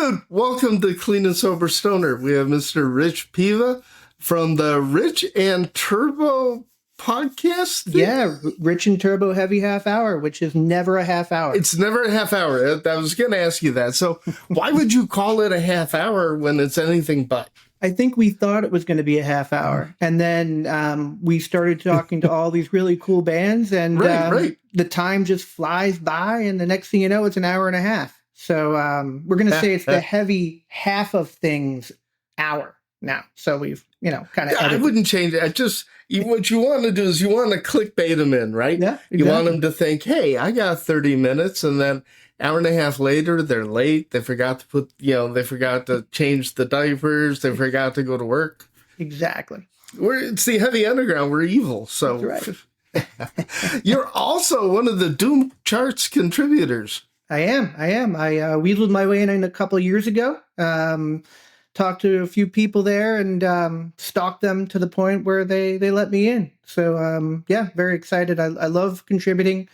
Dude, welcome to Clean and Sober Stoner. We have Mr. Rich Piva from the Rich and Turbo podcast. Yeah, Rich and Turbo Heavy Half Hour, which is never a half hour. It's never a half hour. I was going to ask you that. So why would you call it a half hour when it's anything but? I think we thought it was going to be a half hour. And then we started talking to all these really cool bands, and Right. the time just flies by. And the next thing you know, it's an hour and a half. So we're going to say it's the heavy half of things hour now. So we've, kind of. I wouldn't change it. What you want to do is you want to clickbait them in, right? Yeah, exactly. You want them to think, hey, I got 30 minutes. And then hour and a half later, they're late. They forgot to they forgot to change the diapers. They forgot to go to work. Exactly. It's the heavy underground. We're evil. So That's right. You're also one of the Doom Charts contributors. I am. I wheedled my way in a couple of years ago. Talked to a few people there and stalked them to the point where they let me in. So, very excited. I love contributing.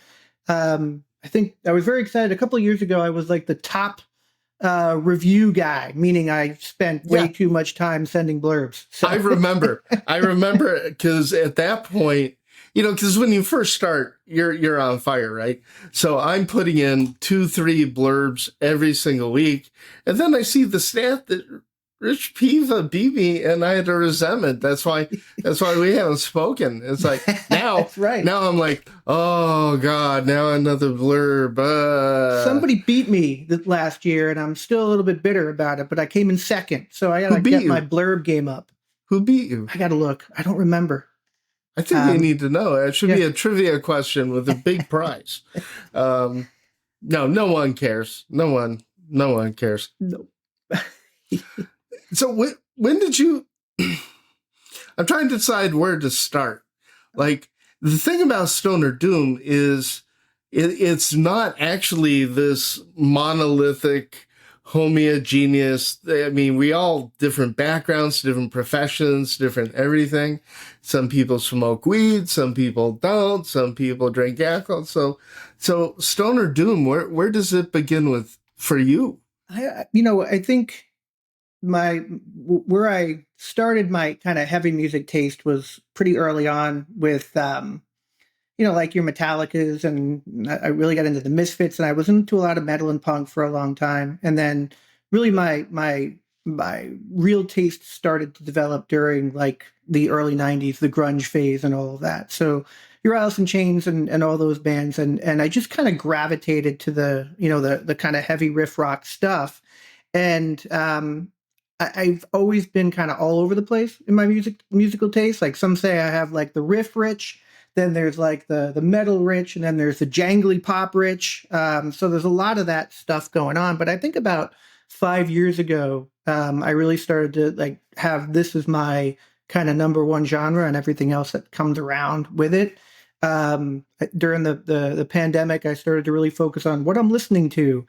I think I was very excited. A couple of years ago, I was like the top review guy, meaning I spent way too much time sending blurbs. So. I remember because at that point, because when you first start, you're on fire, right? So I'm putting in 2-3 blurbs every single week. And then I see the stat that Rich Piva beat me, and I had a resentment. That's why we haven't spoken. It's like now, That's right. Now I'm like, oh God, now another blurb. Somebody beat me last year, and I'm still a little bit bitter about it, but I came in second. So I got to get my blurb game up. Who beat you? I got to look. I don't remember. I think we need to know. It should be a trivia question with a big prize. No one cares. No one cares. No. So when did you? I'm trying to decide where to start. Like the thing about Stoner Doom is it's not actually this monolithic, homogeneous. I mean, we all different backgrounds, different professions, different everything. Some people smoke weed, some people don't, some people drink alcohol. So Stoner Doom, where does it begin with for you? I think where I started my kind of heavy music taste was pretty early on with like your Metallicas, and I really got into the Misfits, and I was into a lot of metal and punk for a long time. And then really my real taste started to develop during like the early 90s, the grunge phase and all of that. So your Alice in Chains and all those bands. And I just kind of gravitated to the kind of heavy riff rock stuff. And I've always been kind of all over the place in my musical taste. Like some say I have like the riff rich, then there's like the metal rich, and then there's the jangly pop rich. So there's a lot of that stuff going on. But I think about 5 years ago, I really started to like have this as my kind of number one genre, and everything else that comes around with it. During the pandemic, I started to really focus on what I'm listening to,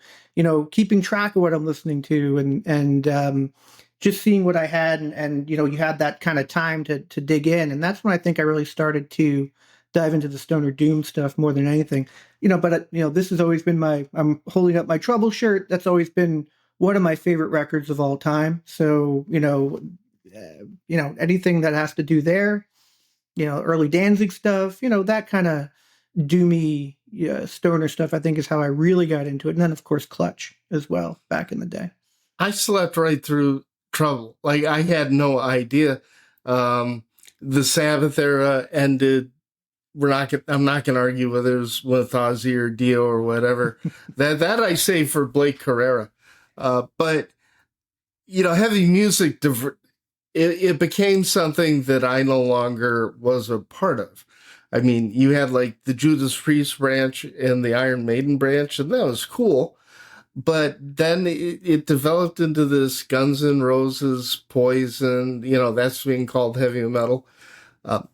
keeping track of what I'm listening to, and just seeing what I had, and you had that kind of time to dig in, and that's when I think I really started to dive into the Stoner Doom stuff more than anything, But this has always been I'm holding up my Trouble shirt. That's always been one of my favorite records of all time. So anything that has to do there, early Danzig stuff, that kind of doomy stoner stuff, I think is how I really got into it. And then of course Clutch as well back in the day. I slept right through Trouble. Like I had no idea. The Sabbath era ended. I'm not going to argue whether it was with Ozzy or Dio or whatever. that I say for Blake Carrera. But heavy music, it became something that I no longer was a part of. I mean, you had like the Judas Priest branch and the Iron Maiden branch, and that was cool. But then it developed into this Guns N' Roses, Poison, that's being called heavy metal.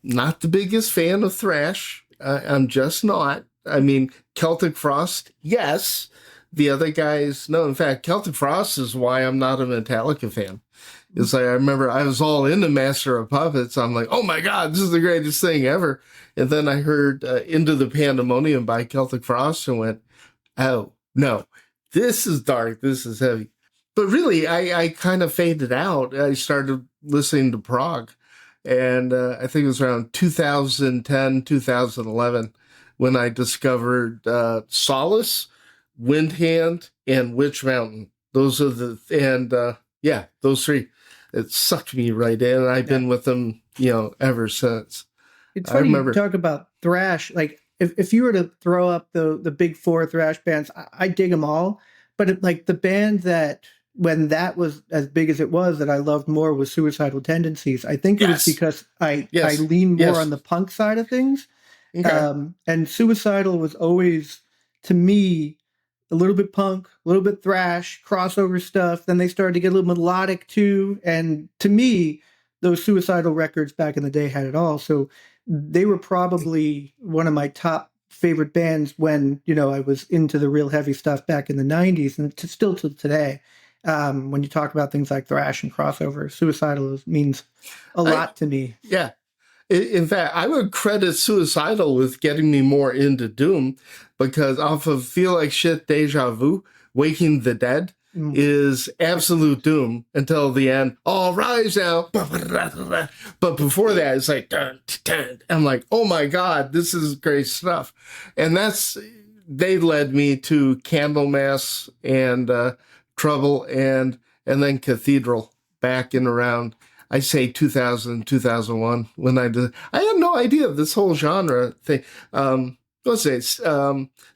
Not the biggest fan of thrash. I'm just not. I mean, Celtic Frost, yes. The other guys, no. In fact, Celtic Frost is why I'm not a Metallica fan. It's like, I remember I was all into Master of Puppets. I'm like, oh my God, this is the greatest thing ever. And then I heard Into the Pandemonium by Celtic Frost and went, oh, no, this is dark. This is heavy. But really, I kind of faded out. I started listening to prog. And I think it was around 2010, 2011 when I discovered Solace, Windhand, and Witch Mountain. Those are yeah, those three. It sucked me right in. And I've been with them, ever since. It's I funny you remember. talk about thrash. Like if you were to throw up the big four thrash bands, I dig them all. But like the band that when that was as big as it was that I loved more was Suicidal Tendencies. I think it was Yes. because I Yes. lean more on Yes. the punk side of things. Okay. And Suicidal was always to me a little bit punk, a little bit thrash, crossover stuff. Then they started to get a little melodic too. And to me, those Suicidal records back in the day had it all. So they were probably one of my top favorite bands when, I was into the real heavy stuff back in the 90s and still to today. When you talk about things like thrash and crossover, Suicidal means a I lot to me. Yeah. In fact, I would credit Suicidal with getting me more into Doom because off of Feel Like Shit, Deja Vu, Waking the Dead Mm. is absolute Doom until the end. All rise now. But before that, it's like, dun, dun. I'm like, oh my God, this is great stuff. And they led me to Candlemass and Trouble and then Cathedral back in around, I say 2000, 2001 when I had no idea this whole genre thing. Let's say,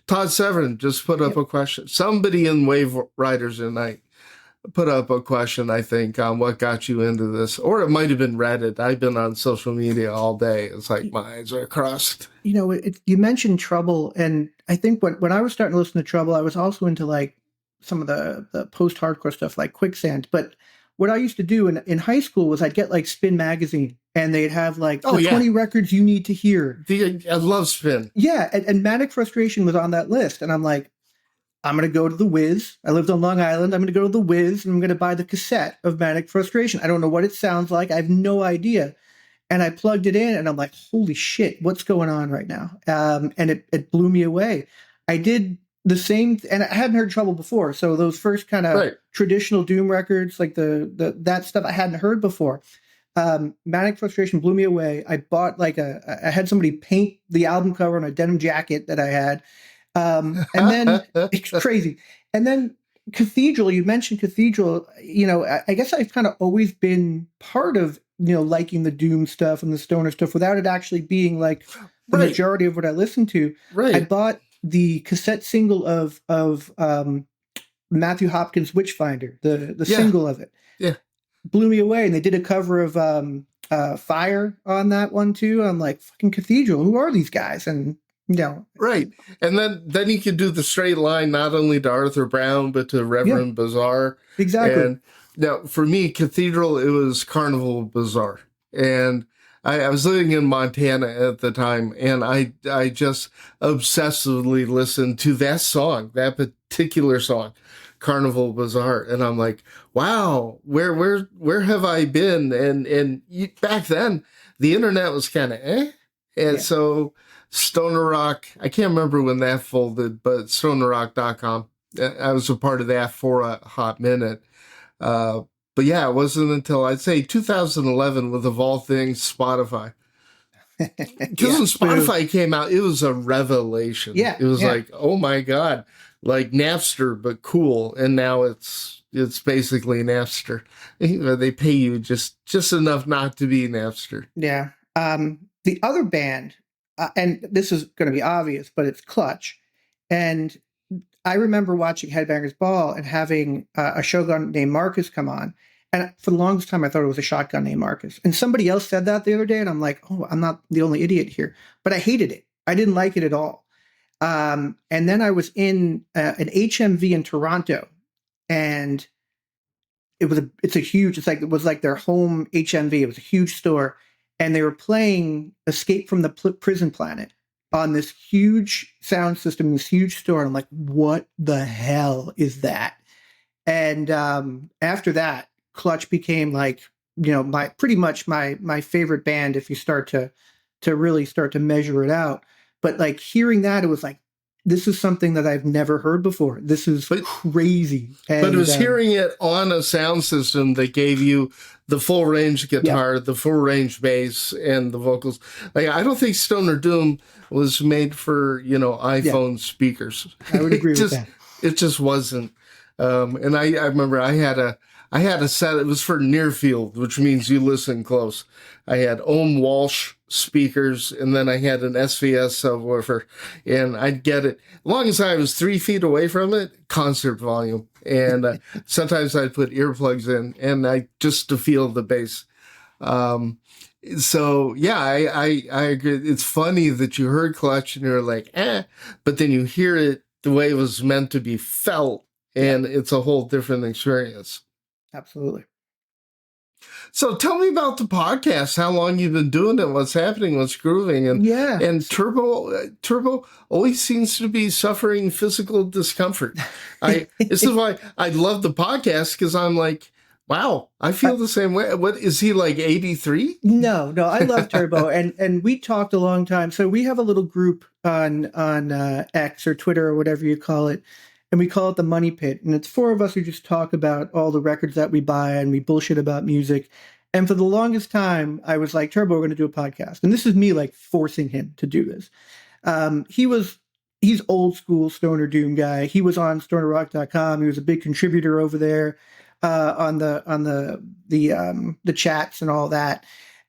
Todd Severin just put up Yep. a question. Somebody in Wave Riders Tonight put up a question, I think, on what got you into this. Or it might have been Reddit. I've been on social media all day. It's like my eyes are crossed. You mentioned Trouble, and I think when I was starting to listen to Trouble, I was also into like some of the post-hardcore stuff like Quicksand. But what I used to do in high school was I'd get like Spin Magazine, and they'd have like the 20 records you need to hear. I love Spin. Yeah, and Manic Frustration was on that list, and I'm like, I'm going to go to the Wiz. I lived on Long Island. I'm going to go to the Wiz, and I'm going to buy the cassette of Manic Frustration. I don't know what it sounds like. I have no idea. And I plugged it in, and I'm like, holy shit, what's going on right now? And it blew me away. I did the same, and I hadn't heard Trouble before. So those first kind of traditional Doom records, like that stuff I hadn't heard before. Manic Frustration blew me away. I bought I had somebody paint the album cover on a denim jacket that I had. And then it's crazy. And then Cathedral, you mentioned Cathedral, I guess I've kind of always been part of, liking the Doom stuff and the stoner stuff without it actually being like the majority of what I listened to. Right. I bought the cassette single of Matthew Hopkins' Witchfinder, the single of it. Yeah. Blew me away. And they did a cover of Fire on that one too. I'm like, fucking Cathedral, who are these guys? And right. And then you could do the straight line not only to Arthur Brown but to Reverend Bizarre. Exactly. And now for me, Cathedral, it was Carnival Bizarre. And I was living in Montana at the time, and I just obsessively listened to that song, that particular song, Carnival Bizarre, and I'm like, wow, where have I been? And back then, the internet was kind of and so Stoner Rock, I can't remember when that folded, but stonerrock.com, I was a part of that for a hot minute. But yeah, it wasn't until I'd say 2011 with, of all things, Spotify. Because when Spotify came out, it was a revelation. Yeah, it was like, oh my God, like Napster, but cool. And now it's basically Napster. They pay you just enough not to be Napster. Yeah. The other band, and this is going to be obvious, but it's Clutch. And I remember watching Headbangers Ball and having a shotgun named Marcus come on. And for the longest time, I thought it was a shotgun named Marcus. And somebody else said that the other day, and I'm like, oh, I'm not the only idiot here. But I hated it. I didn't like it at all. And then I was in an HMV in Toronto, and it was like their home HMV. It was a huge store, and they were playing Escape from the Prison Planet on this huge sound system, this huge store. And I'm like, what the hell is that? And after that, Clutch became like, my pretty much my favorite band if you start to really start to measure it out. But like hearing that, it was like, this is something that I've never heard before. This is crazy. But it was hearing it on a sound system that gave you the full range guitar, the full range bass, and the vocals. Like, I don't think Stoner Doom was made for, iPhone speakers. I would agree with that. It just wasn't. And I remember I had a set. It was for near field, which means you listen close. I had Ohm Walsh speakers, and then I had an SVS subwoofer, and I'd get it. As long as I was 3 feet away from it, concert volume. And sometimes I'd put earplugs in, and just to feel the bass. So yeah, I agree. It's funny that you heard Clutch and you're like, but then you hear it the way it was meant to be felt, and it's a whole different experience. Absolutely. So tell me about the podcast, how long you've been doing it, what's happening, what's grooving. And Turbo always seems to be suffering physical discomfort. This is why I love the podcast, because I'm like, wow, I feel the same way. What is he, like 83? No, I love Turbo. and we talked a long time. So we have a little group on X or Twitter or whatever you call it. And we call it the Money Pit. And it's 4 of us who just talk about all the records that we buy, and we bullshit about music. And for the longest time, I was like, Turbo, we're going to do a podcast. And this is me like forcing him to do this. He's old school Stoner Doom guy. He was on stonerrock.com. He was a big contributor over there on the chats and all that.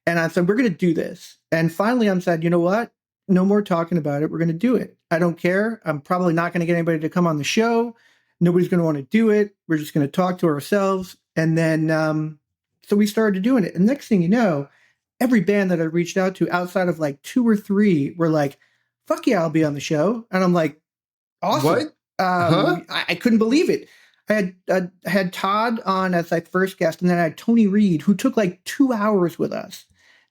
And I said, we're going to do this. And finally, I said, you know what? No more talking about it. We're going to do it. I don't care. I'm probably not going to get anybody to come on the show. Nobody's going to want to do it. We're just going to talk to ourselves. And then, so we started doing it. And next thing you know, every band that I reached out to outside of like 2 or 3 were like, fuck yeah, I'll be on the show. And I'm like, awesome. What? I couldn't believe it. I had Todd on as my first guest, and then I had Tony Reed, who took like 2 hours with us.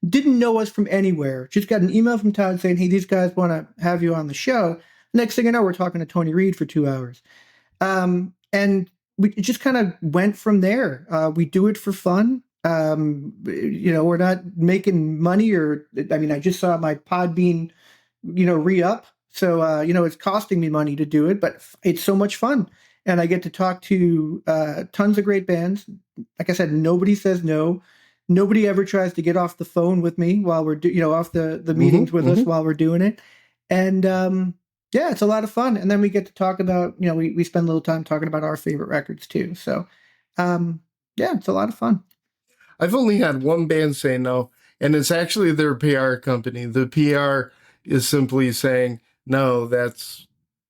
Didn't know us from anywhere. Just got an email from Todd saying, hey, these guys want to have you on the show. Next thing I know, we're talking to Tony Reed for 2 hours. And it just kind of went from there. We do it for fun. We're not making money I just saw my Podbean, re-up. So, it's costing me money to do it, but it's so much fun. And I get to talk to tons of great bands. Like I said, nobody says no. Nobody ever tries to get off the phone with me while we're, off the meetings with us while we're doing it. And it's a lot of fun. And then we get to talk about, we spend a little time talking about our favorite records too. So, it's a lot of fun. I've only had one band say no, and it's actually their PR company. The PR is simply saying, no, that's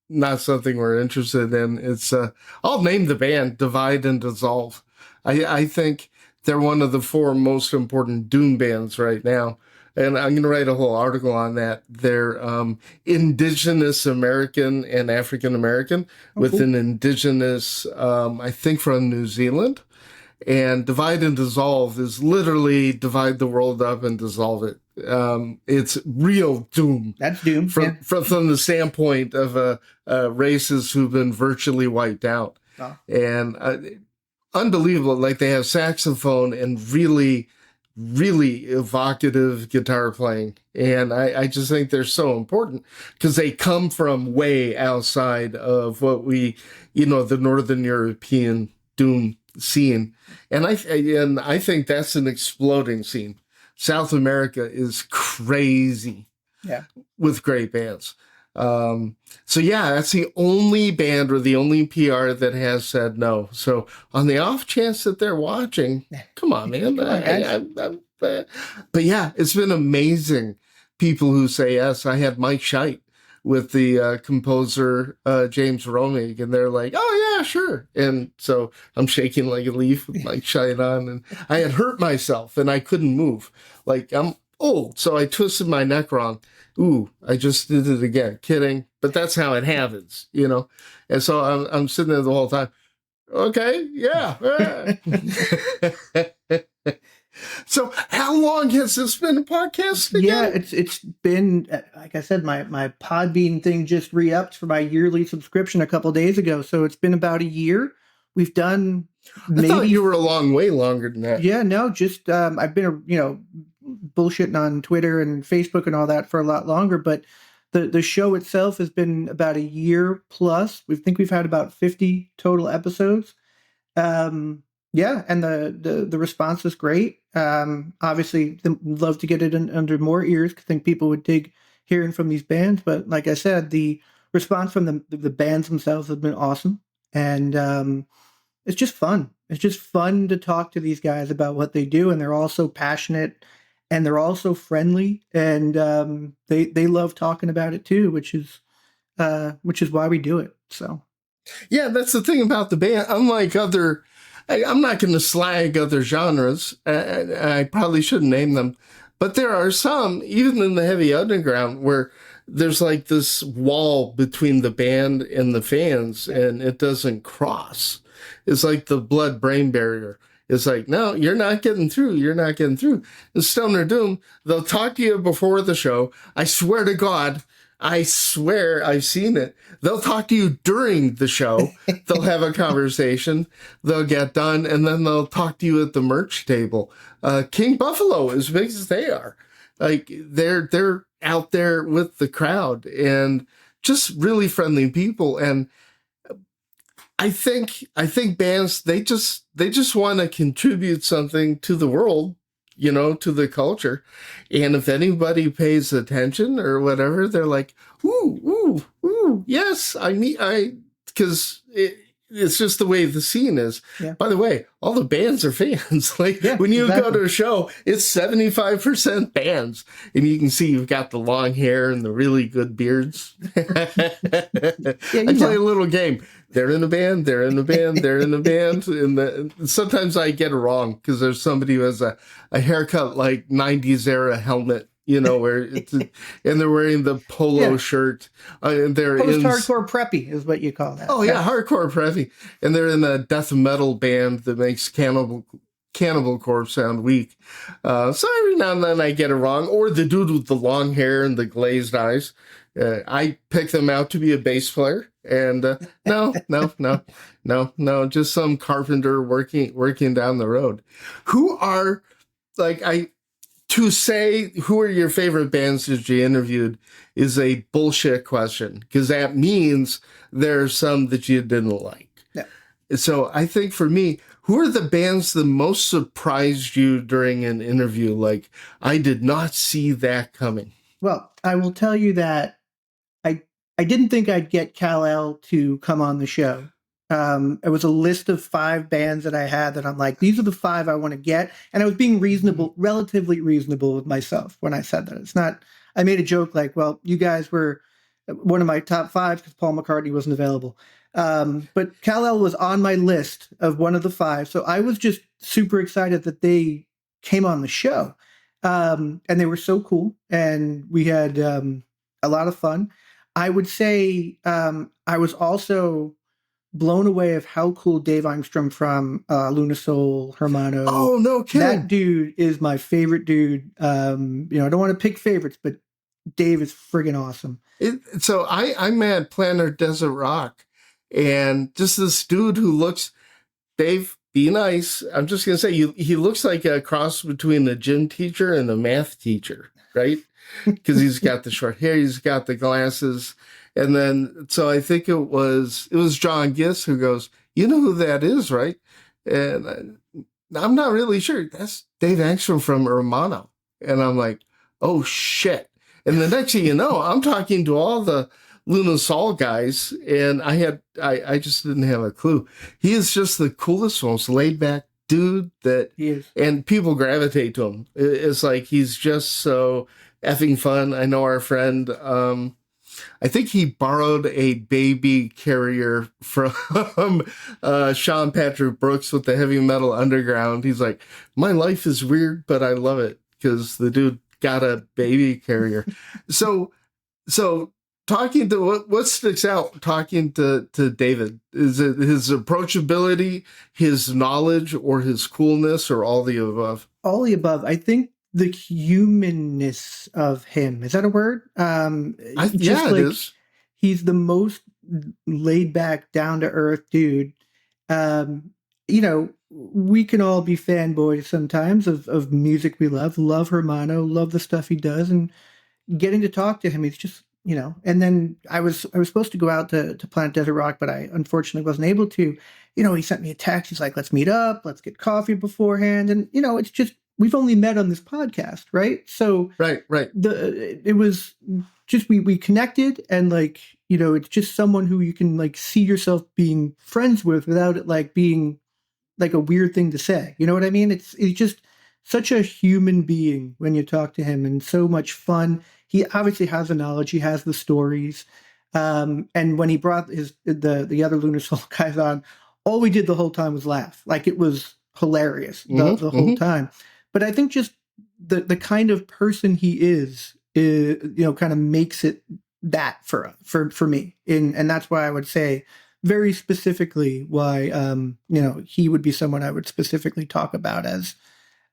not something we're interested in. It's, I'll name the band, Divide and Dissolve. I think they're one of the 4 most important doom bands right now. And I'm going to write a whole article on that. They're indigenous American and African American with an indigenous, I think from New Zealand. And Divide and Dissolve is literally divide the world up and dissolve it. It's real doom. That's doom. From the standpoint of races who've been virtually wiped out. Oh. And unbelievable. Like, they have saxophone and really, really evocative guitar playing. And I just think they're so important because they come from way outside of what we, the Northern European doom scene. And I think that's an exploding scene. South America is crazy with great bands. That's the only band or the only PR that has said no. So on the off chance that they're watching, come on, man. But yeah, it's been amazing. People who say yes. I had Mike Scheidt with the composer James Romig, and they're like, oh yeah, sure. And so I'm shaking like a leaf with Mike Scheidt on, and I had hurt myself and I couldn't move. Like, I'm old, so I twisted my neck wrong. Ooh, I just did it again. Kidding. But that's how it happens, And so I'm sitting there the whole time. Okay, yeah. So how long has this been a podcast again? Yeah, it's been, like I said, my Podbean thing just re-upped for my yearly subscription a couple days ago. So it's been about a year. We've done I thought you were way longer than that. Yeah, no, just I've been, bullshitting on Twitter and Facebook and all that for a lot longer. But The show itself has been about a year plus. We think we've had about 50 total episodes. Yeah, and the response is great. Obviously, love to get it under more ears. I think people would dig hearing from these bands. But like I said, the response from the bands themselves has been awesome, and it's just fun. It's just fun to talk to these guys about what they do, and they're all so passionate, and they're all so friendly, and they love talking about it too, which is why we do it. So. Yeah, that's the thing about the band. Unlike other, I'm not going to slag other genres. I probably shouldn't name them. But there are some, even in the heavy underground, where there's like this wall between the band and the fans, and it doesn't cross. It's like the blood-brain barrier. It's like, no, you're not getting through. You're not getting through. In Stoner Doom, they'll talk to you before the show. I swear to God, I swear I've seen it. They'll talk to you during the show. They'll have a conversation. They'll get done, and then they'll talk to you at the merch table. King Buffalo, as big as they are, like they're out there with the crowd and just really friendly people. And I think bands they just want to contribute something to the world, to the culture. And if anybody pays attention or whatever, they're like, ooh, yes, because it's just the way the scene is. Yeah. By the way, all the bands are fans. Like when you go to a show, it's 75% bands. And you can see you've got the long hair and the really good beards. I play a little game. They're in a band, they're in a band, they're in a band. And sometimes I get it wrong because there's somebody who has a haircut like 90s era helmet, where it's, and they're wearing the polo shirt. And they're post-hardcore preppy is what you call that. Oh, yeah, hardcore preppy. And they're in a death metal band that makes Cannibal Corpse sound weak. So every now and then I get it wrong. Or the dude with the long hair and the glazed eyes. I pick them out to be a bass player. And no, just some carpenter working down the road. Who are, to say who are your favorite bands that you interviewed is a bullshit question, because that means there's some that you didn't like. Yeah. So I think for me, who are the bands that most surprised you during an interview? Like, I did not see that coming. Well, I will tell you that I didn't think I'd get Kal-El to come on the show. It was a list of 5 bands that I had that I'm like, these are the 5 I want to get. And I was being relatively reasonable with myself when I said that. It's not, I made a joke like, well, you guys were one of my top 5 because Paul McCartney wasn't available. But Kal-El was on my list of one of the 5. So I was just super excited that they came on the show. And they were so cool. And we had a lot of fun. I would say I was also blown away of how cool Dave Angstrom from Lunasol Hermano. Oh, no kidding. That dude is my favorite dude. I don't want to pick favorites, but Dave is friggin' awesome. So I'm at Planet Desert Rock, and just this dude who looks, Dave, be nice. I'm just going to say, he looks like a cross between a gym teacher and a math teacher, right? Because he's got the short hair, he's got the glasses. And then, so I think it was John Giss who goes, you know who that is, right? And I'm not really sure. That's Dave Angstrom from Hermano. And I'm like, oh, shit. And the next thing you know, I'm talking to all the Lunasol guys, and I just didn't have a clue. He is just the coolest, most laid-back dude that, and people gravitate to him. It's like he's just so effing fun. I know our friend, I think he borrowed a baby carrier from Sean Patrick Brooks with the Heavy Metal Underground. He's like, my life is weird, but I love it because the dude got a baby carrier. So talking to what sticks out talking to David, is it his approachability, his knowledge, or his coolness, or all the above? All the above. I think the humanness of him, is that a word? It is. He's the most laid back, down to earth dude. We can all be fanboys sometimes of music we love Hermano, love the stuff he does, and getting to talk to him, he's just and then I was supposed to go out to Planet Desert Rock, but I unfortunately wasn't able to. He sent me a text. He's like, let's meet up, let's get coffee beforehand. And, it's just, we've only met on this podcast, right? So right. It was just, we connected, and like, it's just someone who you can like see yourself being friends with without it like being like a weird thing to say. You know what I mean? It's just such a human being when you talk to him, and so much fun. He obviously has the knowledge. He has the stories. And when he brought the other Lunar Soul guys on, all we did the whole time was laugh. Like, it was hilarious the whole time. But I think just the kind of person he is kind of makes it that for me. And that's why I would say very specifically why, he would be someone I would specifically talk about as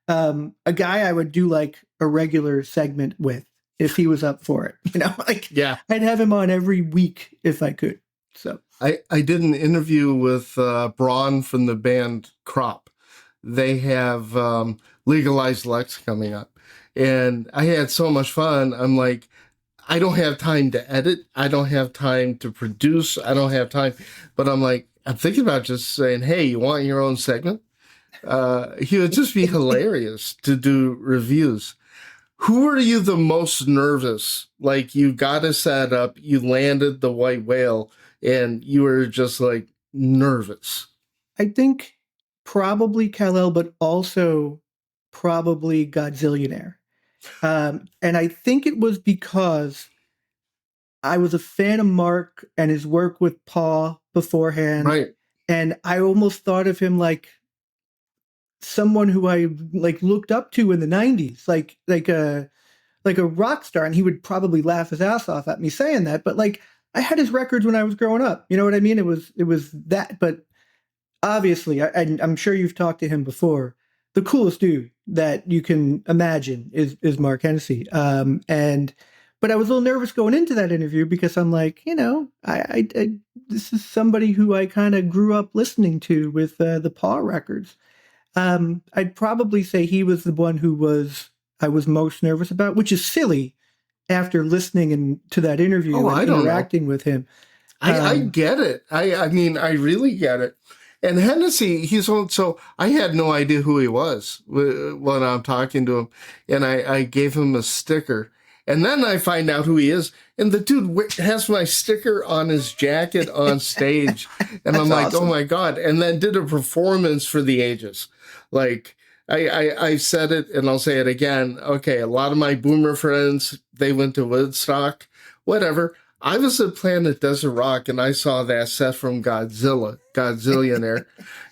a guy I would do like a regular segment with if he was up for it. Yeah, I'd have him on every week if I could. So I did an interview with Braun from the band Crop. They have Legalized Lex coming up, and I had so much fun. I'm like, I don't have time to edit. I don't have time to produce. I don't have time. But I'm like, I'm thinking about just saying, hey, you want your own segment? He would just be hilarious to do reviews. Who are you the most nervous? Like, you got a setup, you landed the white whale, and you were just like nervous. I think probably Kal-El, but also probably Godzillionaire. And I think it was because I was a fan of Mark and his work with Paw beforehand. Right. And I almost thought of him like someone who I like looked up to in the 90s, like a rock star. And he would probably laugh his ass off at me saying that. But like, I had his records when I was growing up. You know what I mean? It was that. But obviously, I'm sure you've talked to him before. The coolest dude that you can imagine is Mark Hennessy. But I was a little nervous going into that interview because I'm like, I this is somebody who I kind of grew up listening to with the Paw records. I'd probably say he was the one I was most nervous about, which is silly after listening to that interview and interacting with him. I get it. I mean, I really get it. And Hennessy, so I had no idea who he was when I'm talking to him. And I gave him a sticker. And then I find out who he is. And the dude has my sticker on his jacket on stage. And I'm like, awesome. Oh my God. And then did a performance for the ages. Like, I said it and I'll say it again. Okay, a lot of my boomer friends, they went to Woodstock, whatever. I was at Planet Desert Rock and I saw that set from Godzillionaire.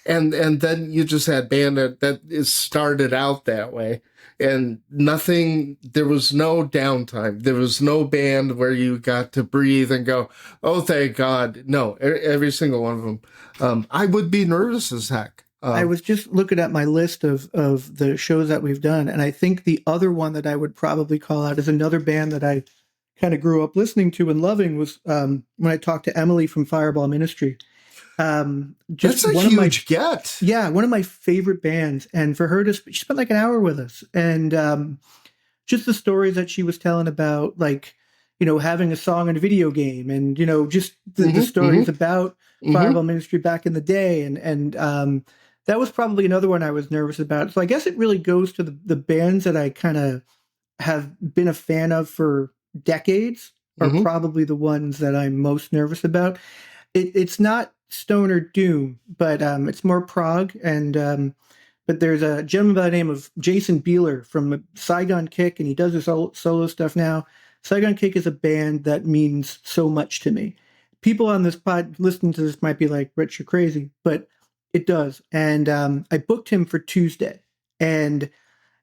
and then you just had band that is started out that way. And there was no downtime. There was no band where you got to breathe and go, oh, thank God. No, every single one of them. I would be nervous as heck. I was just looking at my list of the shows that we've done. And I think the other one that I would probably call out is another band that I kind of grew up listening to and loving was when I talked to Emily from Fireball Ministry. That's a huge get. Yeah, one of my favorite bands. And for her she spent like an hour with us. And just the stories that she was telling about, like, having a song in a video game and, just the stories about Fireball Ministry back in the day. And that was probably another one I was nervous about. So I guess it really goes to the bands that I kind of have been a fan of for decades are probably the ones that I'm most nervous about. It's not stoner doom, but it's more prog. And but there's a gentleman by the name of Jason Beeler from Saigon Kick, and he does his solo stuff now. Saigon Kick is a band that means so much to me. People on this pod listening to this might be like, Rich, you're crazy, but it does. And I booked him for Tuesday. And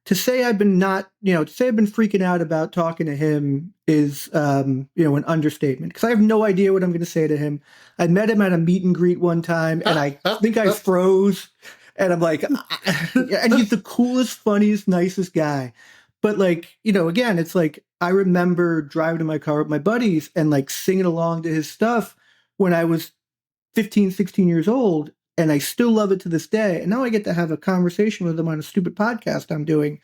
to say I've been freaking out about talking to him is, an understatement, because I have no idea what I'm going to say to him. I met him at a meet and greet one time, and I think I froze, and I'm like, and he's the coolest, funniest, nicest guy. But like, again, it's like, I remember driving in my car with my buddies and like singing along to his stuff when I was 15, 16 years old. And I still love it to this day. And now I get to have a conversation with him on a stupid podcast I'm doing.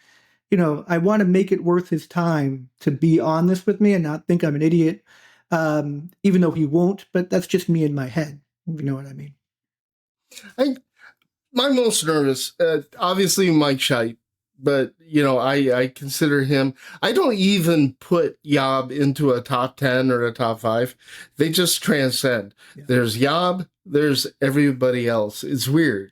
I want to make it worth his time to be on this with me and not think I'm an idiot, even though he won't. But that's just me in my head. If you know what I mean. My most nervous, obviously Mike Scheidt, but I consider him. I don't even put Yob into a top 10 or a top 5. They just transcend. Yeah. There's Yob, there's everybody else. It's weird,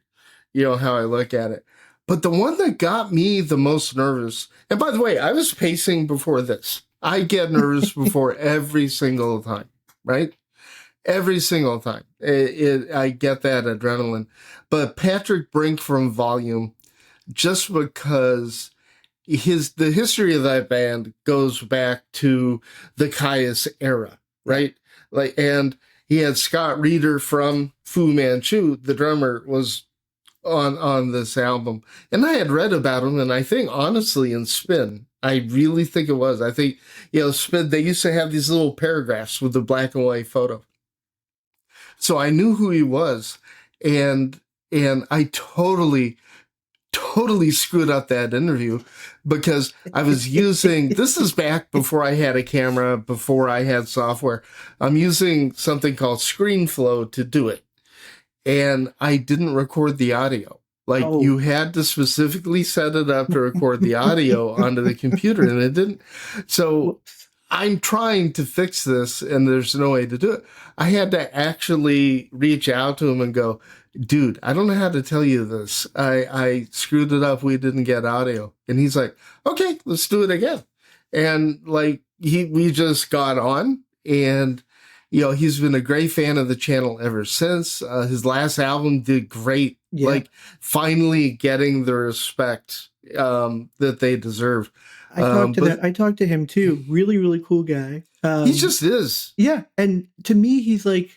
how I look at it. But the one that got me the most nervous, and by the way, I was pacing before this. I get nervous before every single time, right? Every single time. I get that adrenaline. But Patrick Brink from Volume, just because the history of that band goes back to the Caius era, right? And he had Scott Reeder from Fu Manchu, the drummer, was on this album. And I had read about him, and I think, honestly, in Spin, I really think it was. I think, Spin, they used to have these little paragraphs with the black and white photo. So I knew who he was, and I totally screwed up that interview because I was using, this is back before I had a camera, before I had software. I'm using something called ScreenFlow to do it. And I didn't record the audio. You had to specifically set it up to record the audio onto the computer, and it didn't. So I'm trying to fix this, and there's no way to do it. I had to actually reach out to him and go, dude, I don't know how to tell you this. I screwed it up. We didn't get audio. And he's like, okay, let's do it again. And we just got on, and he's been a great fan of the channel ever since. His last album did great. Yeah. Finally getting the respect that they deserve. I talked to him too. Really, really cool guy. He just is. Yeah. And to me, he's like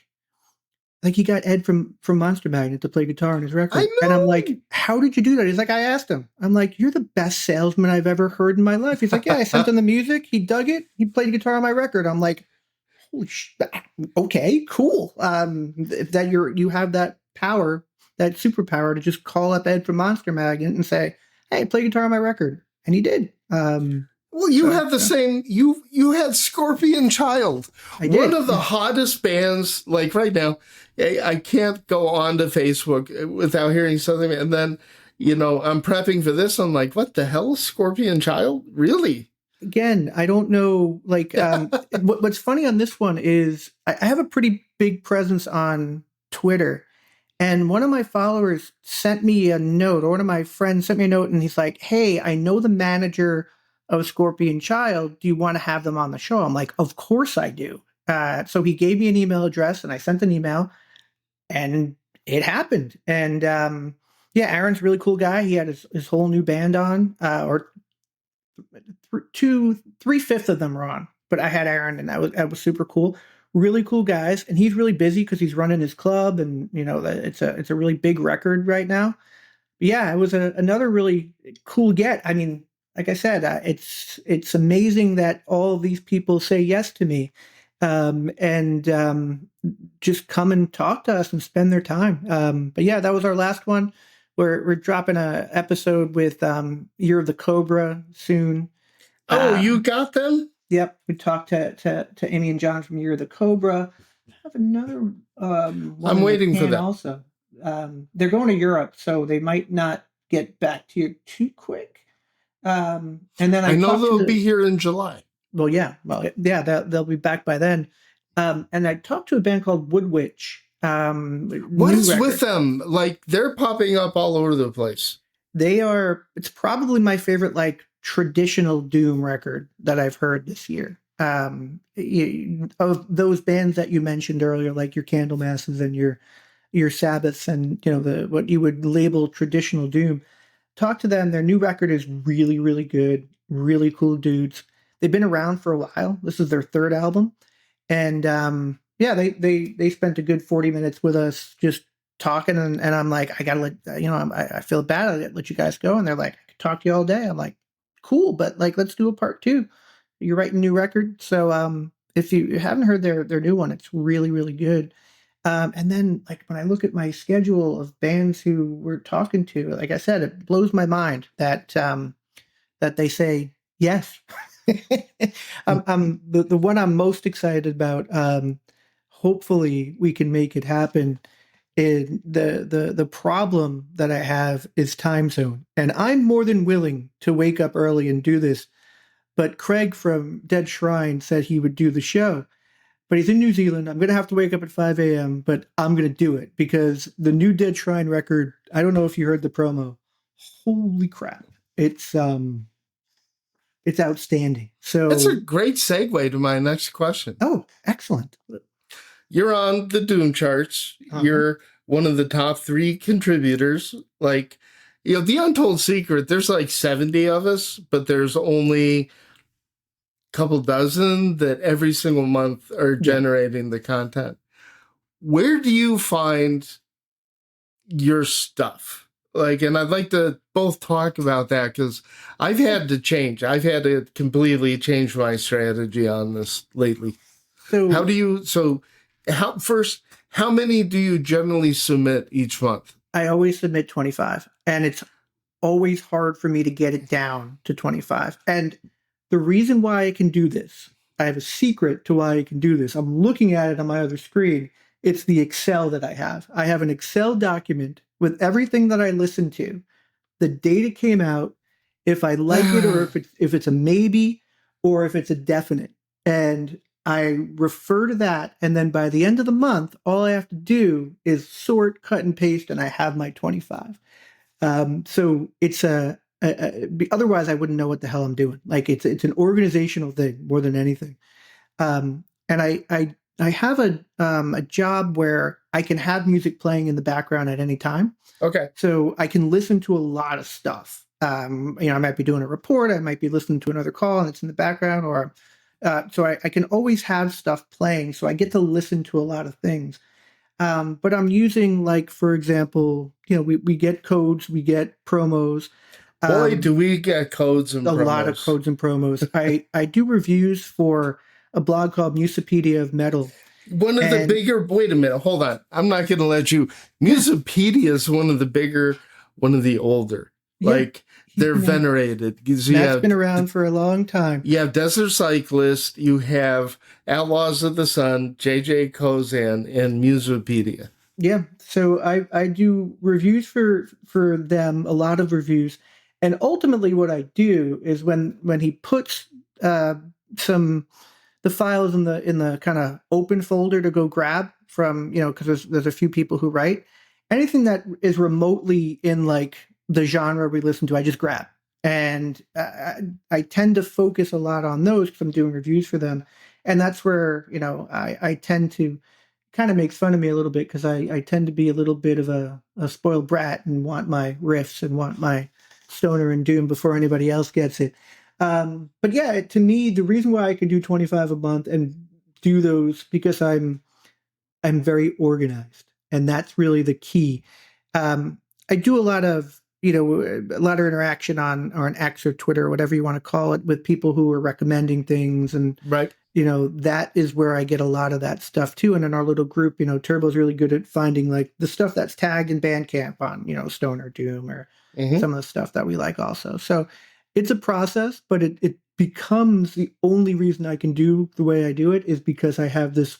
he got Ed from Monster Magnet to play guitar on his record. And I'm like, how did you do that? He's like, I asked him. I'm like, you're the best salesman I've ever heard in my life. He's like, yeah, I sent him the music. He dug it. He played guitar on my record. I'm like, holy shit. Okay, cool. That you have that power, that superpower to just call up Ed from Monster Magnet and say, hey, play guitar on my record. And he did. Well, you have the same. You had Scorpion Child, one of the hottest bands. Like right now, I can't go on to Facebook without hearing something. And then, I'm prepping for this. I'm like, what the hell, Scorpion Child? Really? Again, I don't know. What's funny on this one is I have a pretty big presence on Twitter. And one of my followers sent me a note, or one of my friends sent me a note, and he's like, hey, I know the manager of Scorpion Child. Do you want to have them on the show? I'm like, of course I do. So he gave me an email address, and I sent an email, and it happened. And Aaron's a really cool guy. He had his whole new band on, or 3/5 of them were on. But I had Aaron, and that was super cool. Really cool guys, and he's really busy because he's running his club, and it's a really big record right now. But yeah, it was another really cool get. I mean, like I said, it's amazing that all of these people say yes to me, and just come and talk to us and spend their time. But yeah, that was our last one. We're dropping a episode with Year of the Cobra soon. Oh, you got them? Yep, we talked to Amy and John from Year of the Cobra. I have another one. I'm waiting for that. Also, they're going to Europe, so they might not get back to you too quick. And then I know they'll be here in July. Well, yeah, they'll be back by then. And I talked to a band called Woodwitch. What is with them? They're popping up all over the place. They are. It's probably my favorite traditional doom record that I've heard this year. Of those bands that you mentioned earlier, like your Candlemasses and your Sabbaths, and what you would label traditional doom. Talk to them. Their new record is really, really good. Really cool dudes. They've been around for a while. This is their third album, and they spent a good 40 minutes with us just talking, and I'm like, I gotta let I feel bad. I let you guys go, and they're like, I could talk to you all day. I'm like, cool, but let's do a part 2. You're writing a new record, so if you haven't heard their new one, it's really, really good. And then when I look at my schedule of bands who we're talking to, like I said, it blows my mind that they say yes. I'm the one I'm most excited about. Hopefully we can make it happen. And the problem that I have is time zone, and I'm more than willing to wake up early and do this. But Craig from Dead Shrine said he would do the show, but he's in New Zealand. I'm going to have to wake up at 5 a.m., but I'm going to do it because the new Dead Shrine record, I don't know if you heard the promo. Holy crap. It's outstanding. So That's a great segue to my next question. Oh, excellent. You're on the Doom charts. You're one of the top 3 contributors. Like, the untold secret, there's like 70 of us, but there's only a couple dozen that every single month are generating the content. Where do you find your stuff? Like, and I'd like to both talk about that because I've had to change. I've had to completely change my strategy on this lately. So how many do you generally submit each month? I always submit 25, and it's always hard for me to get it down to 25. And the reason why I can do this, I have a secret to why I can do this. I'm looking at it on my other screen. It's the Excel that I have. I have an Excel document with everything that I listen to, the date it came out, if I like it or if it's a maybe or if it's a definite. And I refer to that, and then by the end of the month, all I have to do is sort, cut, and paste, and I have my 25. So it's otherwise I wouldn't know what the hell I'm doing. Like it's an organizational thing more than anything. And I have a job where I can have music playing in the background at any time. Okay. So I can listen to a lot of stuff. I might be doing a report, I might be listening to another call, and it's in the background, or so I can always have stuff playing, so I get to listen to a lot of things. But I'm using, like, for example, we get codes, we get promos. Boy, do we get codes and promos. A lot of codes and promos. I do reviews for a blog called Musipedia of Metal. One of the bigger, wait a minute, hold on. I'm not going to let you. Musipedia is one of the bigger, one of the older. Yeah. Like, they're venerated. That's been around for a long time. You have Desert Cyclist, you have Outlaws of the Sun, JJ Kozan, and Musipedia. Yeah, so I do reviews for them, a lot of reviews. And ultimately what I do is when he puts the files in the kind of open folder to go grab from, because there's a few people who write, anything that is remotely in like the genre we listen to, I just grab. And I tend to focus a lot on those because I'm doing reviews for them. And that's where, I tend to kind of makes fun of me a little bit because I tend to be a little bit of a spoiled brat and want my riffs and want my stoner and doom before anybody else gets it. But yeah, to me, the reason why I can do 25 a month and do those because I'm very organized, and that's really the key. I do a lot of interaction on X or Twitter or whatever you want to call it with people who are recommending things, and right. That is where I get a lot of that stuff too. And in our little group, Turbo's really good at finding like the stuff that's tagged in Bandcamp on, stoner doom or some of the stuff that we like also. So it's a process, but it becomes the only reason I can do the way I do it is because I have this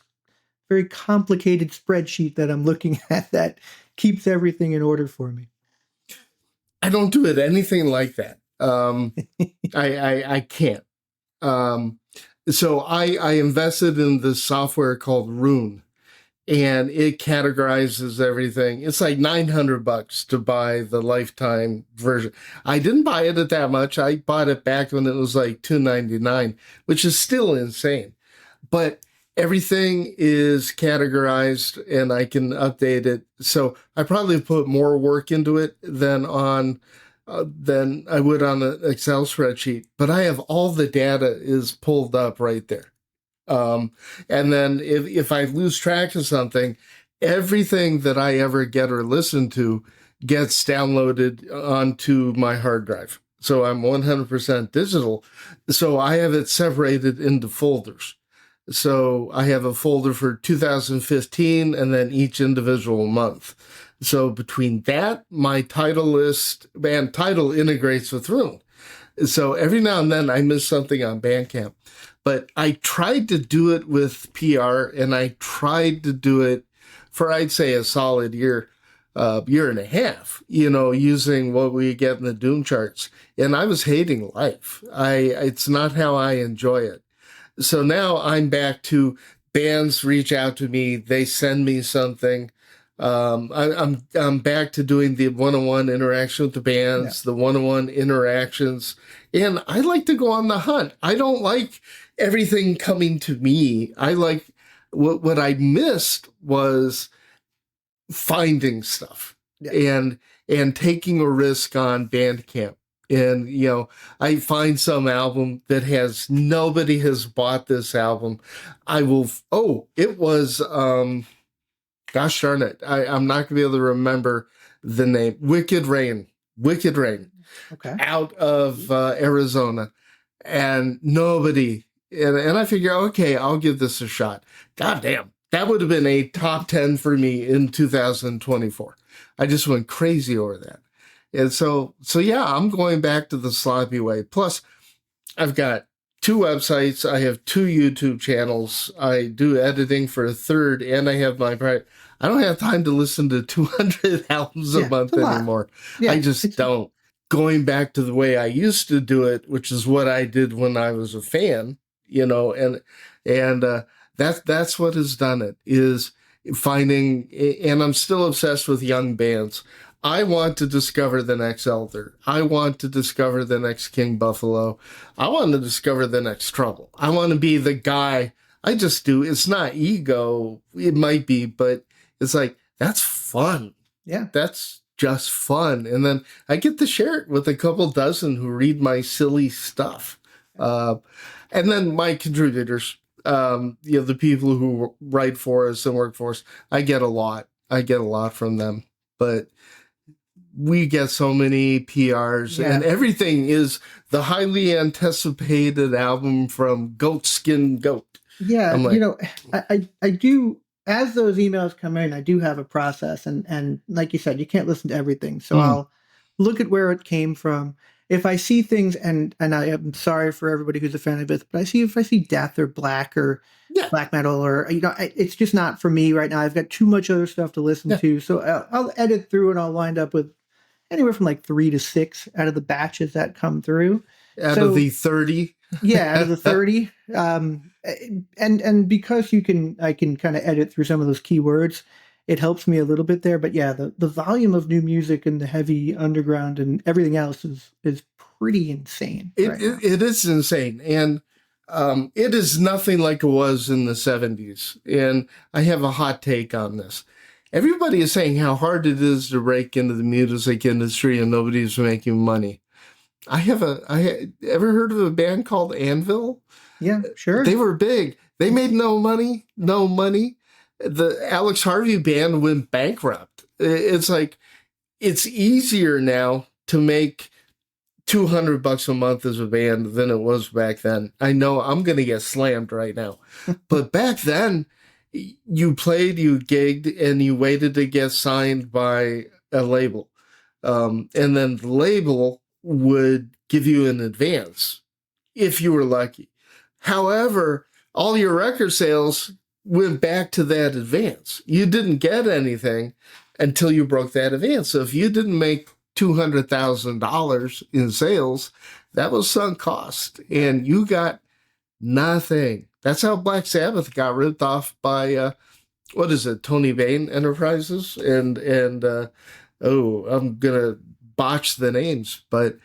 very complicated spreadsheet that I'm looking at that keeps everything in order for me. I don't do it anything like that. I can't. So I invested in this software called Rune, and it categorizes everything. It's like $900 to buy the lifetime version. I didn't buy it at that much. I bought it back when it was like $299, which is still insane. But everything is categorized and I can update it. So I probably put more work into it than I would on an Excel spreadsheet, but I have all the data is pulled up right there. And then if I lose track of something, everything that I ever get or listen to gets downloaded onto my hard drive. So I'm 100% digital. So I have it separated into folders. So I have a folder for 2015 and then each individual month. So between that, my title list and title integrates with Rune. So every now and then I miss something on Bandcamp. But I tried to do it with PR, and I tried to do it for, I'd say, a solid year and a half, using what we get in the Doom charts. And I was hating life. It's not how I enjoy it. So now I'm back to bands reach out to me. They send me something. I'm back to doing the one-on-one interaction with the bands, the one-on-one interactions. And I like to go on the hunt. I don't like everything coming to me. I like what I missed was finding stuff and taking a risk on Bandcamp. And, I find some album that has, nobody has bought this album. I will, it was, gosh darn it. I'm not going to be able to remember the name. Wicked Rain. Okay. Out of Arizona. And nobody, and I figure, okay, I'll give this a shot. God damn. That would have been a top 10 for me in 2024. I just went crazy over that. And so yeah, I'm going back to the sloppy way. Plus, I've got 2 websites. I have 2 YouTube channels. I do editing for a third, and I have my private. I don't have time to listen to 200 albums a month anymore. Yeah, I just don't. Going back to the way I used to do it, which is what I did when I was a fan, and that's what has done it, is finding, and I'm still obsessed with young bands. I want to discover the next Elder. I want to discover the next King Buffalo. I want to discover the next Trouble. I want to be the guy. I just do. It's not ego. It might be, but it's like, that's fun. Yeah. That's just fun. And then I get to share it with a couple dozen who read my silly stuff. And then my contributors, the people who write for us and work for us, I get a lot from them. But we get so many PRs, and everything is the highly anticipated album from Goatskin Goat. Yeah, I do, as those emails come in, I do have a process, and like you said, you can't listen to everything. So I'll look at where it came from. If I see things, and I am sorry for everybody who's a fan of it, but if I see death or black or black metal, or it's just not for me right now. I've got too much other stuff to listen to, so I'll edit through, and I'll wind up with anywhere from like 3 to 6 out of the batches that come through. Out of the 30. Yeah, out of the 30. And because I can kind of edit through some of those keywords, it helps me a little bit there. But yeah, the volume of new music and the heavy underground and everything else is pretty insane. It is insane. And it is nothing like it was in the 70s. And I have a hot take on this. Everybody is saying how hard it is to break into the music industry and nobody's making money. I ever heard of a band called Anvil? Yeah, sure. They were big. They made no money. The Alex Harvey band went bankrupt. It's like, it's easier now to make $200 a month as a band than it was back then. I know I'm going to get slammed right now, but back then, you played, you gigged, and you waited to get signed by a label. And then the label would give you an advance if you were lucky. However, all your record sales went back to that advance. You didn't get anything until you broke that advance. So if you didn't make $200,000 in sales, that was sunk cost, and you got nothing. That's how Black Sabbath got ripped off by, Tony Bain Enterprises, and I'm gonna botch the names, but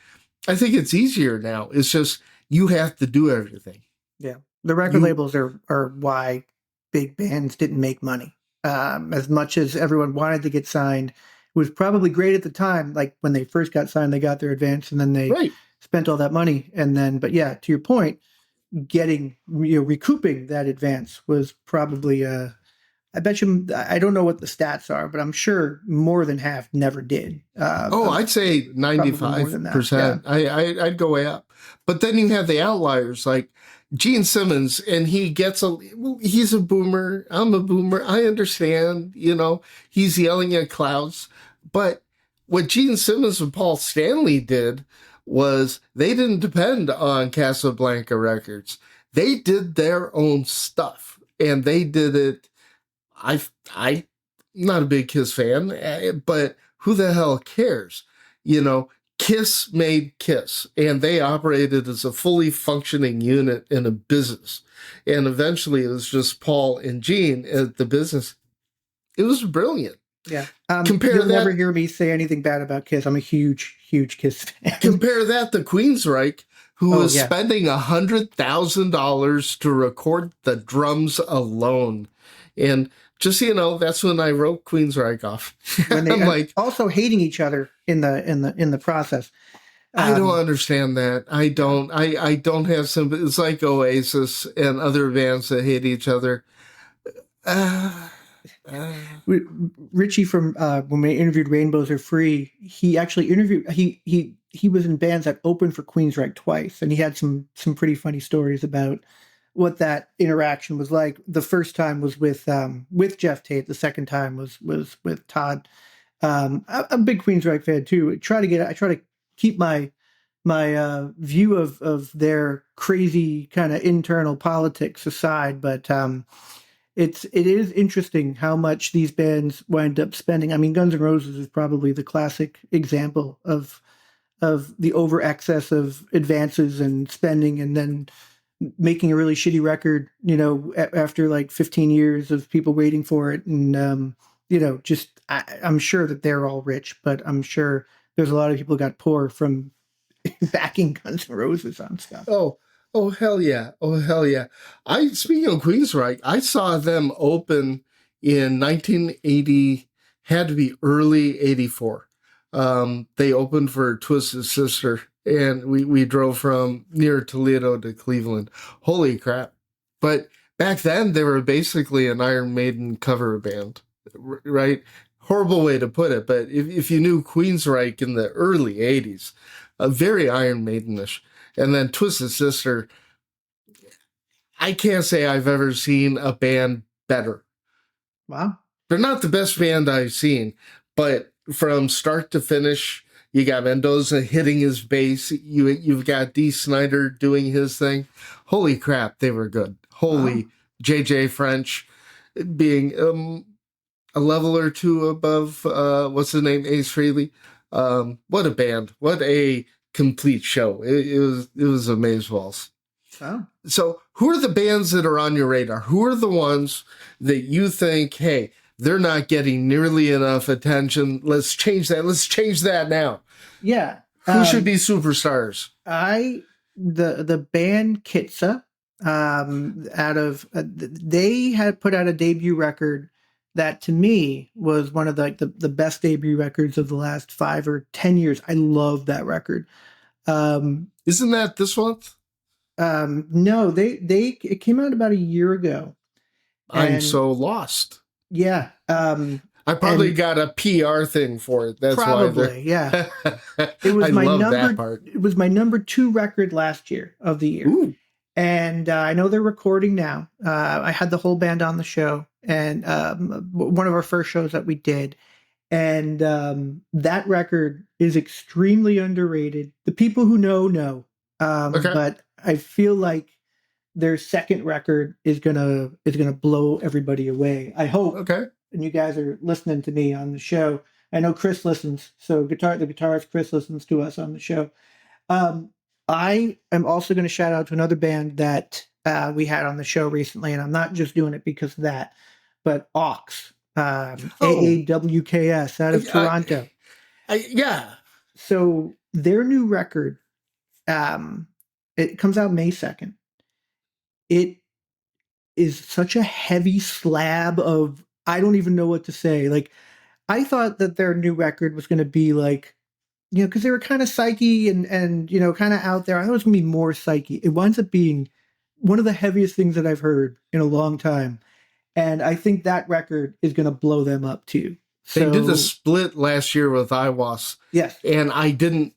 I think it's easier now. It's just, you have to do everything. Yeah, the record labels are why big bands didn't make money. As much as everyone wanted to get signed, it was probably great at the time. Like when they first got signed, they got their advance, and then they spent all that money, and then, but yeah, to your point, recouping that advance was probably I bet you, I don't know what the stats are, but I'm sure more than half never did. I'd say 95%. Yeah. I'd go way up. But then you have the outliers like Gene Simmons, and he's a boomer. I'm a boomer. I understand, he's yelling at clouds. But what Gene Simmons and Paul Stanley did was they didn't depend on Casablanca Records. They did their own stuff, and they did it. I'm not a big Kiss fan, but who the hell cares? You know, Kiss made Kiss, and they operated as a fully functioning unit in a business. And eventually it was just Paul and Gene at the business. It was brilliant. Yeah. You'll never hear me say anything bad about Kiss. I'm a huge, huge Kiss fan. Compare that to Queensryche, who was spending $100,000 to record the drums alone. And just so you know, that's when I wrote Queensryche off. When they also hating each other in the process. I don't understand that. I don't have some. It's like Oasis and other bands that hate each other. Richie from when we interviewed Rainbows Are Free, he actually interviewed. He was in bands that opened for Queensryche twice, and he had some pretty funny stories about what that interaction was like. The first time was with Jeff Tate. The second time was with Todd. I'm a big Queensryche fan too. I try to keep my view of their crazy kind of internal politics aside, but it is interesting how much these bands wind up spending. I mean, Guns N' Roses is probably the classic example of the over excess of advances and spending, and then making a really shitty record, you know, after like 15 years of people waiting for it. And, you know, just, I'm sure that they're all rich, but I'm sure there's a lot of people who got poor from backing Guns N' Roses on stuff. Oh, hell yeah. Oh, hell yeah. Speaking of Queensryche, I saw them open in 1980, had to be early 84. They opened for Twisted Sister, and we drove from near Toledo to Cleveland. Holy crap. But back then, they were basically an Iron Maiden cover band, right? Horrible way to put it, but if you knew Queensryche in the early 80s, very Iron Maidenish. And then Twisted Sister, I can't say I've ever seen a band better. Wow. They're not the best band I've seen, but from start to finish, you got Mendoza hitting his bass. You've got Dee Snider doing his thing. Holy crap, they were good. Holy. Wow. JJ French being a level or two above, what's his name, Ace Frehley. What a band. What a complete show. It was amazeballs. Oh. So who are the bands that are on your radar? Who are the ones that you think, hey, they're not getting nearly enough attention. Let's change that. Let's change that now. Yeah. Who should be superstars? The band Kitsa, they had put out a debut record that to me was one of the best debut records of the last 5 or 10 years. I love that record. Isn't that this month? No, it came out about a year ago. I'm so lost. Yeah. I probably got a PR thing for it. That's probably, yeah. It was It was my number 2 record last year of the year. Ooh. And I know they're recording now. I had the whole band on the show, and one of our first shows that we did. And that record is extremely underrated. The people who know. Okay. But I feel like their second record is gonna blow everybody away. I hope. Okay. And you guys are listening to me on the show. I know Chris listens. So the guitarist Chris listens to us on the show. I am also going to shout out to another band that we had on the show recently, and I'm not just doing it because of that, but Aux, AAWKS out of Toronto. Yeah. So their new record, it comes out May 2nd. It is such a heavy slab of, I don't even know what to say. Like, I thought that their new record was going to be like, you know, because they were kind of psyche and you know, kind of out there. I thought it was going to be more psyche. It winds up being one of the heaviest things that I've heard in a long time. And I think that record is going to blow them up too. They did the split last year with IWAS. Yes. And I didn't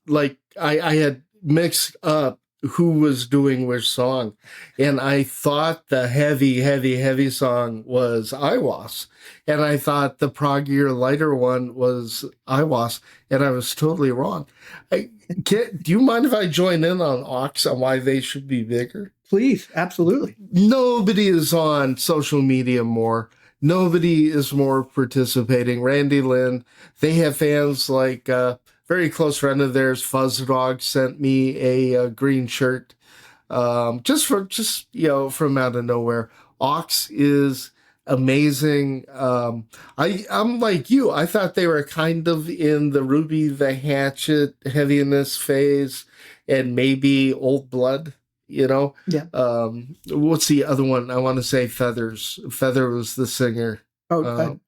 I had mixed up who was doing which song. And I thought the heavy song was Iwas. And I thought the proggier, lighter one was Iwas. And I was totally wrong. Do you mind if I join in on Ox on why they should be bigger? Please, absolutely. Nobody is on social media more. Nobody is more participating. Randy Lynn, they have fans like very close friend of theirs, Fuzz Dog, sent me a green shirt just from out of nowhere. Ox is amazing. I'm like you. I thought they were kind of in the Ruby the Hatchet heaviness phase and maybe Old Blood. Yeah. What's the other one? I want to say Feathers. Feather was the singer. Are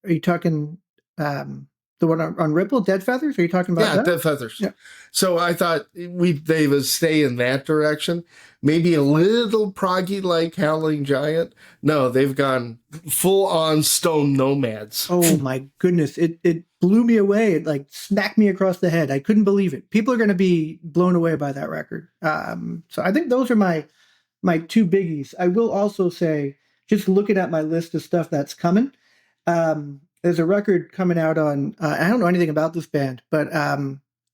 you talking the one on Ripple, Dead Feathers? Are you talking about that? Dead Feathers. Yeah. So I thought they would stay in that direction. Maybe a little proggy like Howling Giant. No, they've gone full on Stone Nomads. Oh my goodness. It blew me away. It like smacked me across the head. I couldn't believe it. People are going to be blown away by that record. So I think those are my two biggies. I will also say, just looking at my list of stuff that's coming, there's a record coming out on, I don't know anything about this band, but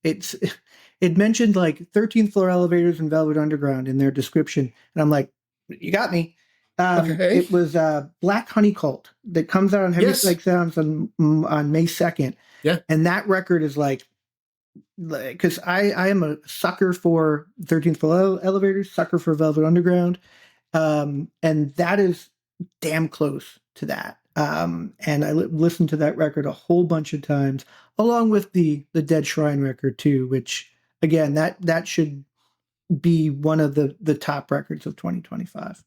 it mentioned like 13th Floor Elevators and Velvet Underground in their description. And I'm like, you got me. Okay. It was Black Honey Cult that comes out on Heavy Psych Sounds on May 2nd. Yeah. And that record is like, because I am a sucker for 13th Floor Elevators, sucker for Velvet Underground. And that is damn close to that. And I listened to that record a whole bunch of times, along with the Dead Shrine record too, which again, that should be one of the top records of 2025.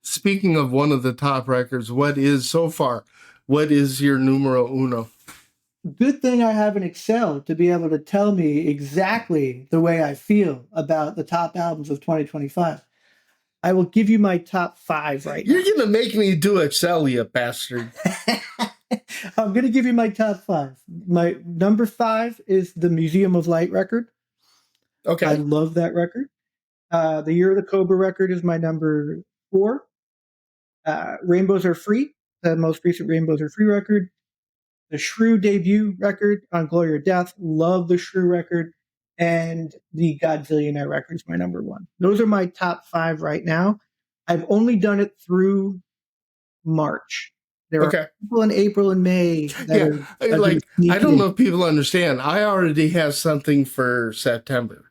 Speaking of one of the top records, what is your numero uno? Good thing I have an Excel to be able to tell me exactly the way I feel about the top albums of 2025. I will give you my top 5 right now. You're going to make me do Excel, you bastard. I'm going to give you my top 5. My number 5 is the Museum of Light record. Okay. I love that record. The Year of the Cobra record is my number 4. Rainbows Are Free, the most recent Rainbows Are Free record. The Shrew debut record on Glory or Death. Love the Shrew record. And the Godzillionaire record is my number 1. Those are my top 5 right now. I've only done it through March. There are people in April and May. I don't know if people understand. I already have something for September,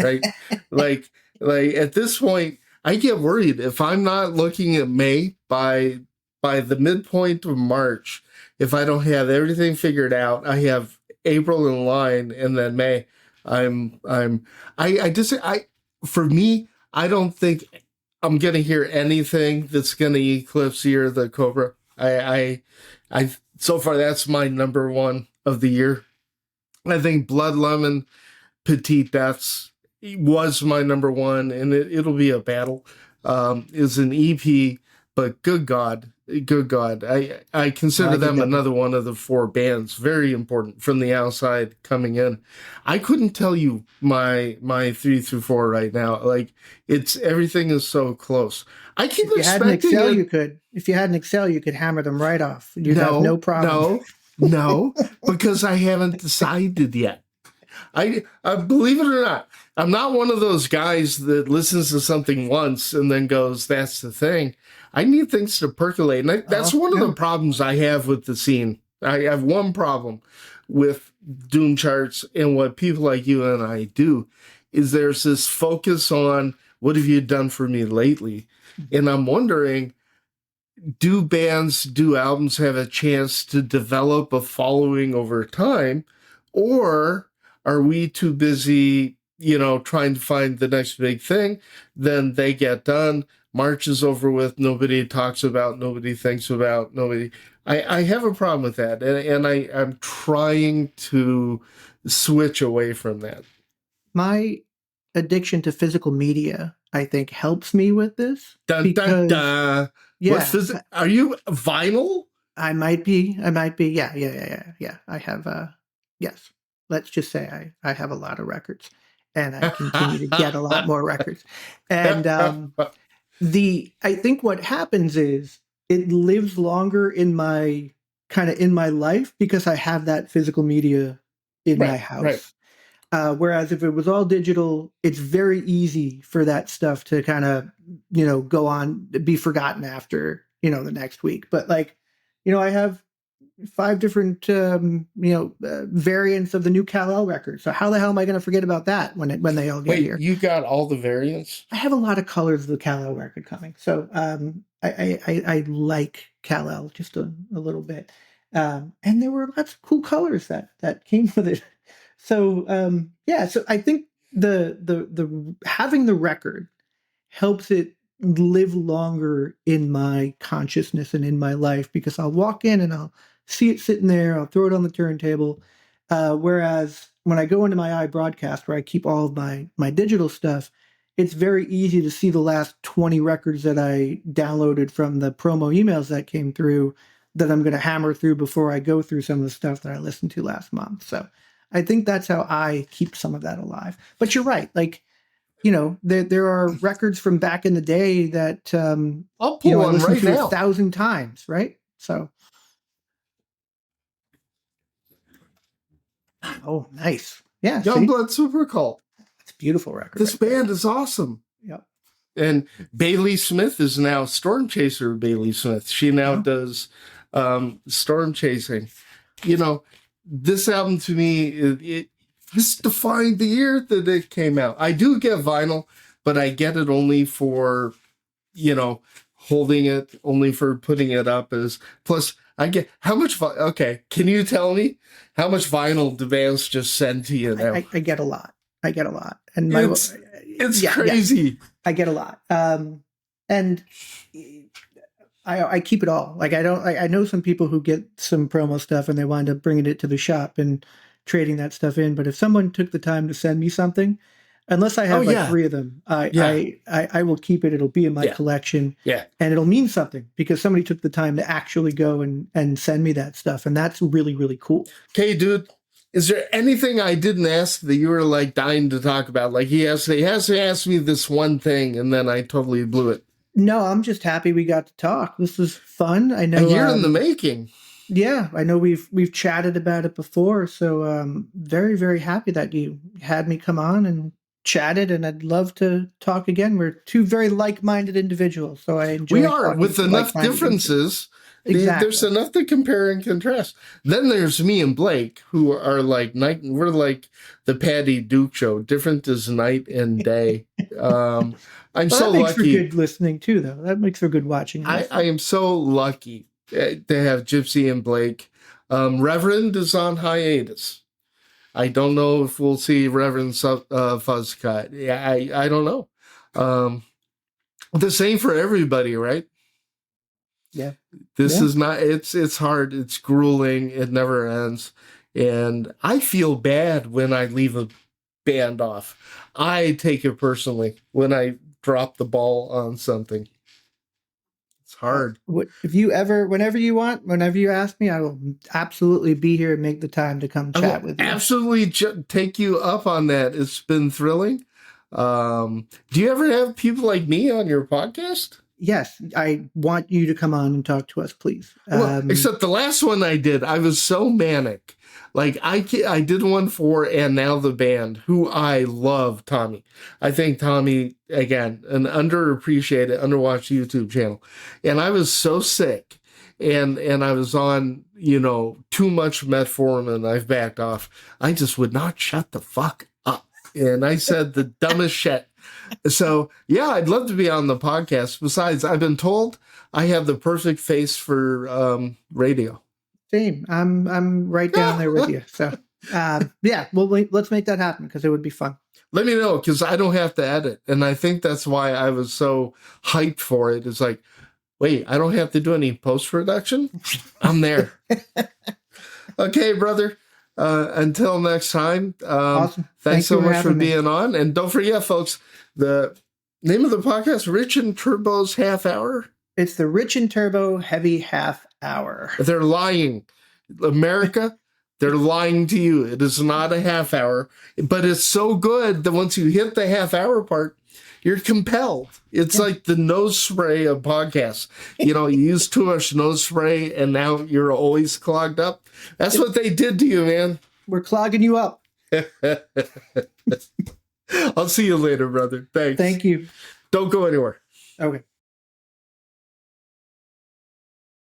right? like at this point, I get worried if I'm not looking at May by the midpoint of March. If I don't have everything figured out, I have April in line, and then May. For me, I don't think I'm going to hear anything that's going to eclipse Year of the Cobra. So far, that's my number 1 of the year. I think Blood Lemon, Petite Deaths was my number 1, and it'll be a battle. Is an EP, but good God, I consider them another one of the 4 bands, very important from the outside coming in. I couldn't tell you my 3 through 4 right now. Like everything is so close. I keep expecting. If you had an Excel, you could hammer them right off. You'd have no problem. No, because I haven't decided yet. I believe it or not, I'm not one of those guys that listens to something once and then goes, "That's the thing." I need things to percolate. And that's one of the problems I have with the scene. I have one problem with Doom charts and what people like you and I do is there's this focus on what have you done for me lately? And I'm wondering, do albums have a chance to develop a following over time? Or are we too busy, trying to find the next big thing? Then they get done. March is over with. Nobody talks about, nobody thinks about, nobody. I have a problem with that. And I'm trying to switch away from that. My addiction to physical media, I think, helps me with this. Dun, dun, dun. Yeah. Are you vinyl? I might be. Yeah. I have, yes. Let's just say I have a lot of records. and I continue to get a lot more records. And I think what happens is it lives longer in my life because I have that physical media in my house. Whereas if it was all digital, it's very easy for that stuff to kind of, go on, be forgotten after, the next week. But like, I have 5 different, variants of the new Kal-El record. So how the hell am I going to forget about that when they all get here? You got all the variants? I have a lot of colors of the Kal-El record coming. So I like Kal-El just a little bit. And there were lots of cool colors that came with it. So so I think the having the record helps it live longer in my consciousness and in my life, because I'll walk in and I'll see it sitting there, I'll throw it on the turntable. Whereas when I go into my iBroadcast, where I keep all of my digital stuff, it's very easy to see the last 20 records that I downloaded from the promo emails that came through that I'm going to hammer through before I go through some of the stuff that I listened to last month. So I think that's how I keep some of that alive. But you're right. Like, there are records from back in the day that I'll pull one I listened right to now 1,000 times, right? So, oh, nice. Yeah. Youngblood Super Cult. It's a beautiful record. This band is awesome. Yep. And Bailey Smith is now Storm Chaser. Bailey Smith. She now does storm chasing. This album to me, this defined the year that it came out. I do get vinyl, but I get it only for, holding it, only for putting it up. Plus, I get how much. Okay, can you tell me how much vinyl do bands just send to you now? I get a lot. And it's crazy. Yeah, I get a lot. And I keep it all. Like I know some people who get some promo stuff and they wind up bringing it to the shop and trading that stuff in. But if someone took the time to send me something, unless I have 3 of them, I will keep it. It'll be in my collection. Yeah. And it'll mean something because somebody took the time to actually go and send me that stuff. And that's really, really cool. Okay, dude. Is there anything I didn't ask that you were like dying to talk about? Like he has to ask me this one thing and then I totally blew it. No, I'm just happy we got to talk. This was fun. I know a year in the making. Yeah, I know we've chatted about it before. So very, very happy that you had me come on and chatted, and I'd love to talk again. We're 2 very like-minded individuals, so I enjoy. We are, with enough differences. Exactly. There's enough to compare and contrast. Then there's me and Blake, who are like we're like the Patty Duke show. Different as night and day. I'm so lucky. That makes for good listening too, though. That makes for good watching. I am so lucky to have Gypsy and Blake. Reverend is on hiatus. I don't know if we'll see Reverend Fuzzcut. Yeah, I don't know. The same for everybody, right? Yeah. This is not, it's hard. It's grueling. It never ends. And I feel bad when I leave a band off. I take it personally when I drop the ball on something. It's hard. Whenever you want, whenever you ask me, I will absolutely be here and make the time to come chat with you. Absolutely take you up on that. It's been thrilling. Do you ever have people like me on your podcast? Yes, I want you to come on and talk to us, please. Well, except the last one I did, I was so manic. Like I did one for And Now the Band, who I love, Tommy. I think Tommy, again, an underappreciated, underwatched YouTube channel. And I was so sick. And I was on, too much metformin. I've backed off. I just would not shut the fuck up. And I said the dumbest shit. So, yeah, I'd love to be on the podcast. Besides, I've been told I have the perfect face for radio. Same. I'm right down there with you. So, let's make that happen because it would be fun. Let me know because I don't have to edit. And I think that's why I was so hyped for it. It's like, wait, I don't have to do any post-production? I'm there. Okay, brother. Until next time, awesome. Thanks so much for being on. And don't forget, folks, the name of the podcast, Rich and Turbo's Half Hour. It's the Rich and Turbo Heavy Half Hour. They're lying. America, They're lying to you. It is not a half hour, but it's so good that once you hit the half hour part, you're compelled. It's like the nose spray of podcasts. You use too much nose spray and now you're always clogged up. That's what they did to you, man. We're clogging you up. I'll see you later, brother. Thanks. Thank you. Don't go anywhere. Okay.